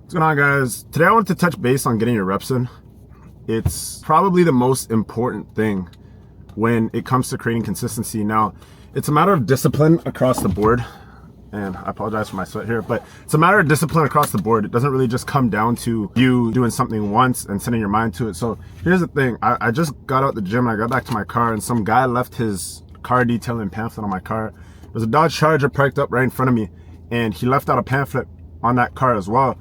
What's going on, guys? Today I wanted to touch base on getting your reps in. It's probably the most important thing when it comes to creating consistency. Now, it's a matter of discipline across the board, and I apologize for my sweat here, but it's a matter of discipline across the board. It doesn't really just come down to you doing something once and setting your mind to it. So here's the thing. I just got out the gym and I got back to my car, and some guy left his car detailing pamphlet on my car. There's a Dodge Charger parked up right in front of me, and he left out a pamphlet on that car as well.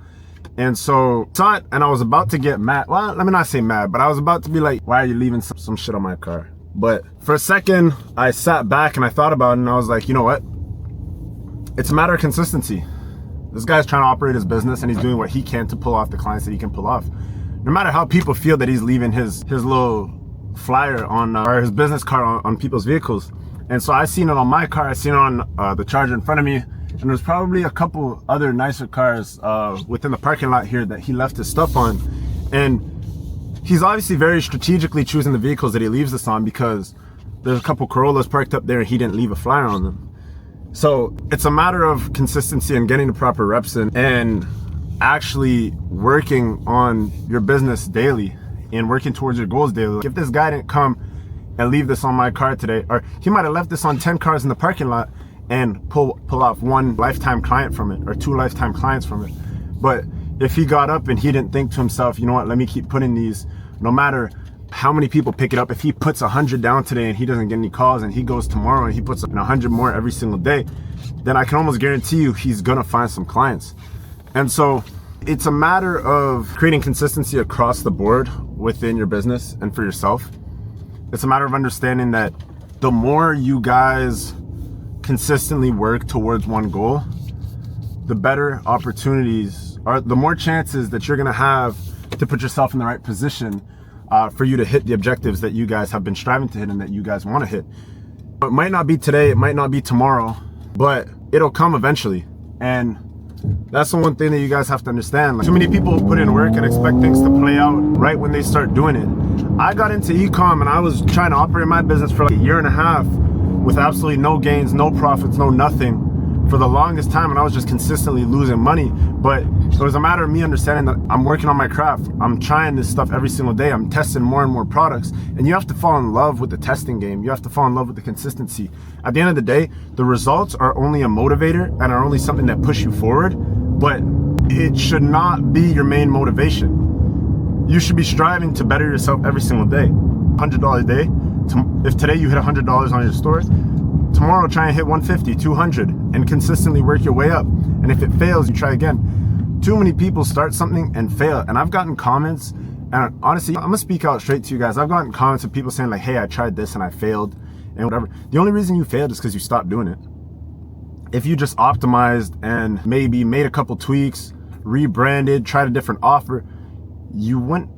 And so saw it, and I was about to get mad. Well, let me not say mad, but I was about to be like, why are you leaving some shit on my car? But for a second, I sat back and I thought about it, and I was like, you know what? It's a matter of consistency. This guy's trying to operate his business, and he's doing what he can to pull off the clients that he can pull off. No matter how people feel that he's leaving his little flyer on, or his business card on people's vehicles. And so I seen it on my car, I seen it on the Charger in front of me, and there's probably a couple other nicer cars within the parking lot here that he left his stuff on. And he's obviously very strategically choosing the vehicles that he leaves this on, because there's a couple Corollas parked up there and he didn't leave a flyer on them. So it's a matter of consistency and getting the proper reps in and actually working on your business daily and working towards your goals daily. If this guy didn't come and leave this on my car today, or he might have left this on 10 cars in the parking lot and pull off one lifetime client from it, or 2 lifetime clients from it. But if he got up and he didn't think to himself, you know what, let me keep putting these, no matter how many people pick it up, if he puts 100 down today and he doesn't get any calls, and he goes tomorrow and he puts 100 more every single day, then I can almost guarantee you he's gonna find some clients. And so it's a matter of creating consistency across the board within your business and for yourself. It's a matter of understanding that the more you guys consistently work towards one goal, the better opportunities, or the more chances that you're gonna have to put yourself in the right position for you to hit the objectives that you guys have been striving to hit and that you guys want to hit. It might not be today, it might not be tomorrow, but it'll come eventually. And that's the one thing that you guys have to understand. Like, too many people put in work and expect things to play out right when they start doing it. I got into e-com and I was trying to operate my business for like a year and a half with absolutely no gains, no profits, no nothing for the longest time, and I was just consistently losing money. But it was a matter of me understanding that I'm working on my craft. I'm trying this stuff every single day. I'm testing more and more products, and you have to fall in love with the testing game. You have to fall in love with the consistency. At the end of the day, the results are only a motivator and are only something that push you forward, but it should not be your main motivation. You should be striving to better yourself every single day. $100 a day. If today you hit $100 on your store, tomorrow try and hit 150, 200, and consistently work your way up. And if it fails, you try again. Too many people start something and fail. And I've gotten comments, and honestly, I'm gonna speak out straight to you guys. I've gotten comments of people saying like, hey, I tried this and I failed and whatever. The only reason you failed is because you stopped doing it. If you just optimized and maybe made a couple tweaks, rebranded, tried a different offer, you wouldn't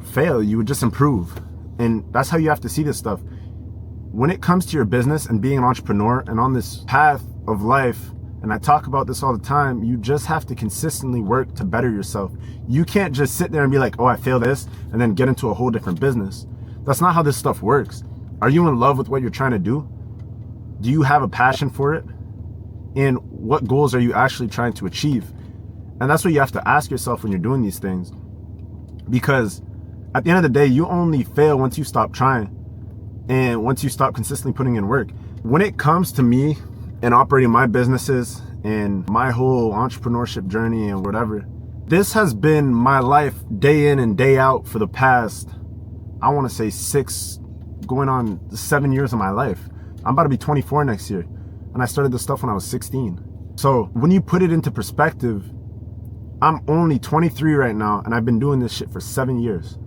fail, you would just improve. And that's how you have to see this stuff. When it comes to your business and being an entrepreneur and on this path of life, and I talk about this all the time, you just have to consistently work to better yourself. You can't just sit there and be like, oh, I failed this, and then get into a whole different business. That's not how this stuff works. Are you in love with what you're trying to do? Do you have a passion for it? And what goals are you actually trying to achieve? And that's what you have to ask yourself when you're doing these things. Because at the end of the day, you only fail once you stop trying. And once you stop consistently putting in work. When it comes to me and operating my businesses and my whole entrepreneurship journey and whatever, this has been my life day in and day out for the past, I want to say 6, going on 7 years of my life. I'm about to be 24 next year. And I started this stuff when I was 16. So when you put it into perspective, I'm only 23 right now, and I've been doing this shit for 7 years.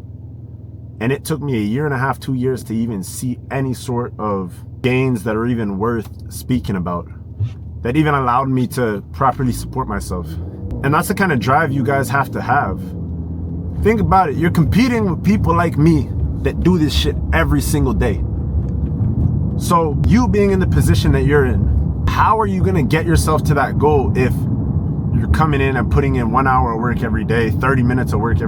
And it took me a year and a half, 2 years to even see any sort of gains that are even worth speaking about, that even allowed me to properly support myself. And that's the kind of drive you guys have to have. Think about it. You're competing with people like me that do this shit every single day. So you being in the position that you're in, how are you going to get yourself to that goal if you're coming in and putting in 1 hour of work every day, 30 minutes of work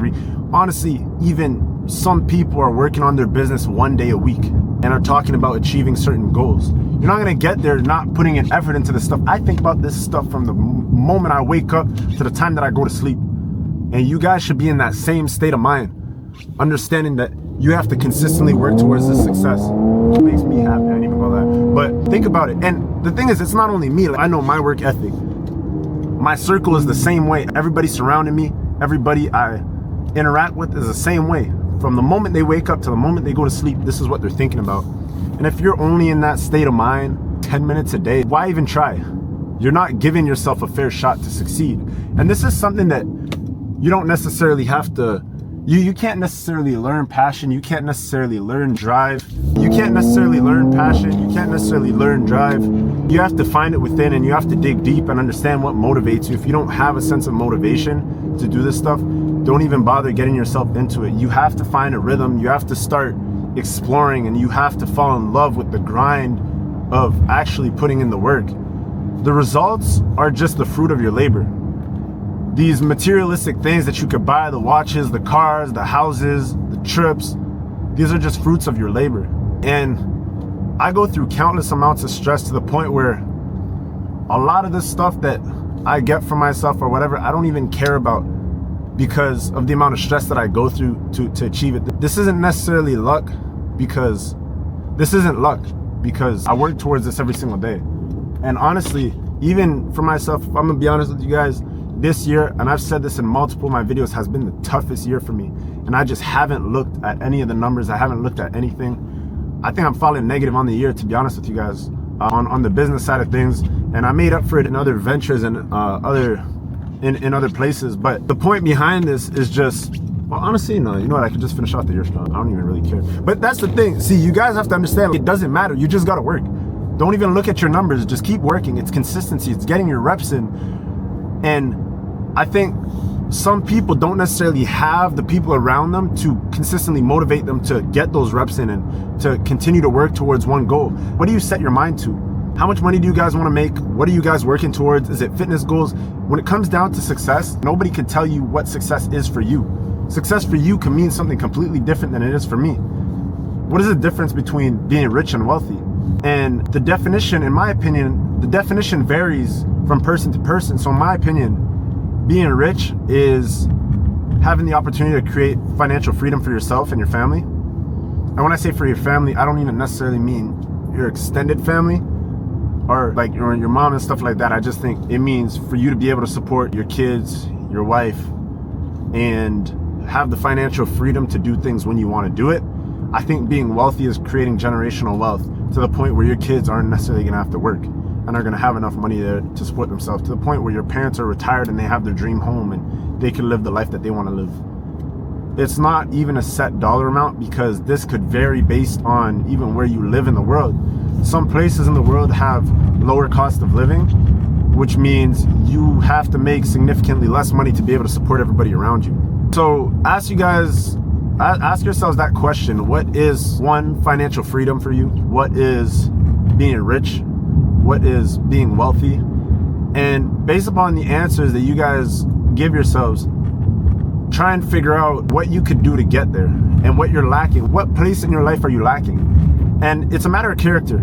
honestly, even some people are working on their business 1 day a week and are talking about achieving certain goals. You're not gonna get there not putting in effort into this stuff. I think about this stuff from the moment I wake up to the time that I go to sleep. And you guys should be in that same state of mind, understanding that you have to consistently work towards this success. It makes me happy. I didn't even go that. But think about it. And the thing is, it's not only me. Like, I know my work ethic. My circle is the same way. Everybody surrounding me, everybody I interact with is the same way. From the moment they wake up to the moment they go to sleep, this is what they're thinking about. And if you're only in that state of mind 10 minutes a day, why even try? You're not giving yourself a fair shot to succeed. And this is something that you don't necessarily have to, you can't necessarily learn passion. You can't necessarily learn drive. You can't necessarily learn passion. You can't necessarily learn drive. You have to find it within, and you have to dig deep and understand what motivates you. If you don't have a sense of motivation to do this stuff, don't even bother getting yourself into it. You have to find a rhythm. You have to start exploring, and you have to fall in love with the grind of actually putting in the work. The results are just the fruit of your labor. These materialistic things that you could buy, the watches, the cars, the houses, the trips, these are just fruits of your labor. And I go through countless amounts of stress to the point where a lot of this stuff that I get for myself or whatever, I don't even care about because of the amount of stress that I go through to achieve it. This isn't necessarily luck because I work towards this every single day. And honestly, even for myself, if I'm gonna be honest with you guys, this year, and I've said this in multiple of my videos, has been the toughest year for me. And I just haven't looked at any of the numbers. I haven't looked at anything. I think I'm falling negative on the year, to be honest with you guys, on the business side of things. And I made up for it in other ventures and in other places. But the point behind this is just, well, honestly, no, you know what? I could just finish off the year strong. I don't even really care. But that's the thing. See, you guys have to understand, it doesn't matter. You just got to work. Don't even look at your numbers. Just keep working. It's consistency. It's getting your reps in. And I think some people don't necessarily have the people around them to consistently motivate them to get those reps in and to continue to work towards one goal. What do you set your mind to? How much money do you guys want to make? What are you guys working towards? Is it fitness goals? When it comes down to success, nobody can tell you what success is for you. Success for you can mean something completely different than it is for me. What is the difference between being rich and wealthy? And the definition, in my opinion, the definition varies from person to person. So in my opinion, being rich is having the opportunity to create financial freedom for yourself and your family. And when I say for your family, I don't even necessarily mean your extended family or like your mom and stuff like that. I just think it means for you to be able to support your kids, your wife, and have the financial freedom to do things when you want to do it. I think being wealthy is creating generational wealth to the point where your kids aren't necessarily gonna have to work and are gonna have enough money there to support themselves, to the point where your parents are retired and they have their dream home and they can live the life that they want to live. It's not even a set dollar amount because this could vary based on even where you live in the world. Some places in the world have lower cost of living, which means you have to make significantly less money to be able to support everybody around you. So ask yourselves that question. What is one, financial freedom for you? What is being rich? What is being wealthy? And based upon the answers that you guys give yourselves, try and figure out what you could do to get there and what you're lacking. What place in your life are you lacking? And it's a matter of character.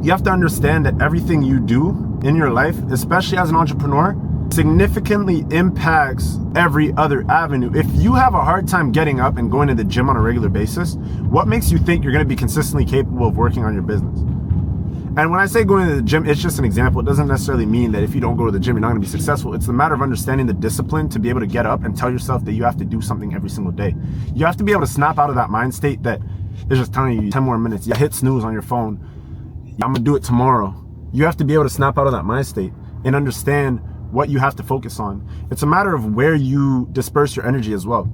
You have to understand that everything you do in your life, especially as an entrepreneur, significantly impacts every other avenue. If you have a hard time getting up and going to the gym on a regular basis, what makes you think you're going to be consistently capable of working on your business? And when I say going to the gym, it's just an example. It doesn't necessarily mean that if you don't go to the gym, you're not going to be successful. It's a matter of understanding the discipline to be able to get up and tell yourself that you have to do something every single day. You have to be able to snap out of that mind state that is just telling you 10 more minutes. You hit snooze on your phone. I'm going to do it tomorrow. You have to be able to snap out of that mind state and understand what you have to focus on. It's a matter of where you disperse your energy as well.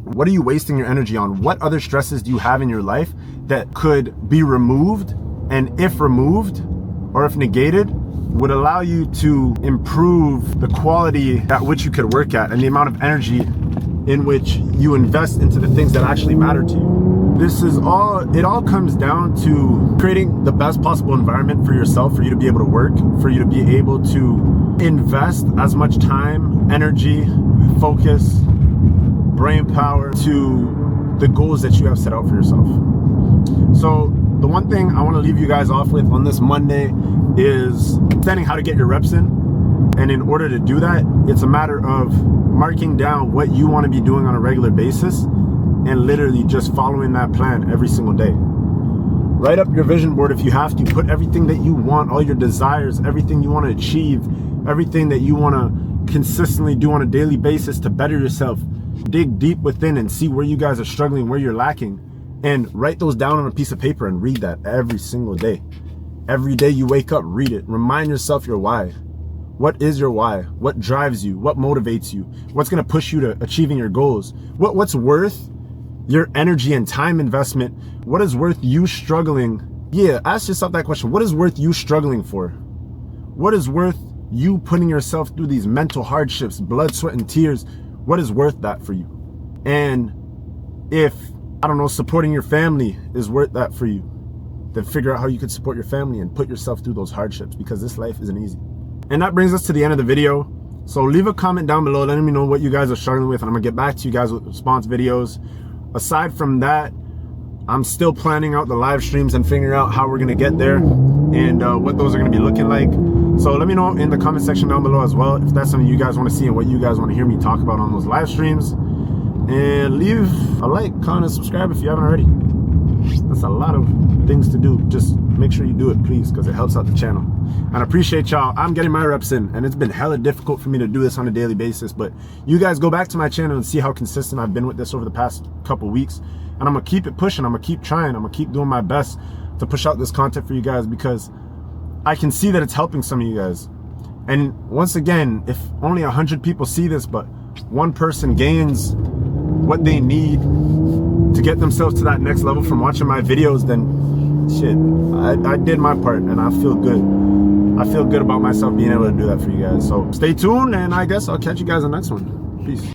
What are you wasting your energy on? What other stresses do you have in your life that could be removed? And if removed or if negated, would allow you to improve the quality at which you could work at and the amount of energy in which you invest into the things that actually matter to you. It all comes down to creating the best possible environment for yourself, for you to be able to work, for you to be able to invest as much time, energy, focus, brain power to the goals that you have set out for yourself. So the one thing I want to leave you guys off with on this Monday is understanding how to get your reps in. And in order to do that, it's a matter of marking down what you want to be doing on a regular basis and literally just following that plan every single day. Write up your vision board if you have to. Put everything that you want, all your desires, everything you want to achieve, everything that you want to consistently do on a daily basis to better yourself. Dig deep within and see where you guys are struggling, where you're lacking, and write those down on a piece of paper and read that every single day. Every day you wake up, read it. Remind yourself your why. What is your why? What drives you? What motivates you? What's going to push you to achieving your goals? What's worth your energy and time investment? What is worth you struggling? Yeah, ask yourself that question. What is worth you struggling for? What is worth you putting yourself through these mental hardships, blood, sweat, and tears? What is worth that for you? And if, I don't know, supporting your family is worth that for you, then figure out how you could support your family and put yourself through those hardships, because this life isn't easy. And that brings us to the end of the video. So leave a comment down below letting me know what you guys are struggling with, and I'm gonna get back to you guys with response videos. Aside from that, I'm still planning out the live streams and figuring out how we're gonna get there and what those are gonna be looking like. So let me know in the comment section down below as well if that's something you guys want to see and what you guys want to hear me talk about on those live streams. And leave a like, comment, and subscribe if you haven't already. That's a lot of things to do. Just make sure you do it, please, because it helps out the channel. And I appreciate y'all. I'm getting my reps in, and it's been hella difficult for me to do this on a daily basis, but you guys go back to my channel and see how consistent I've been with this over the past couple weeks. And I'm gonna keep it pushing. I'm gonna keep trying. I'm gonna keep doing my best to push out this content for you guys, because I can see that it's helping some of you guys. And once again, if only 100 people see this, but one person gains what they need to get themselves to that next level from watching my videos, then shit, I did my part, and I feel good. I feel good about myself being able to do that for you guys. So stay tuned, and I guess I'll catch you guys in the next one. Peace.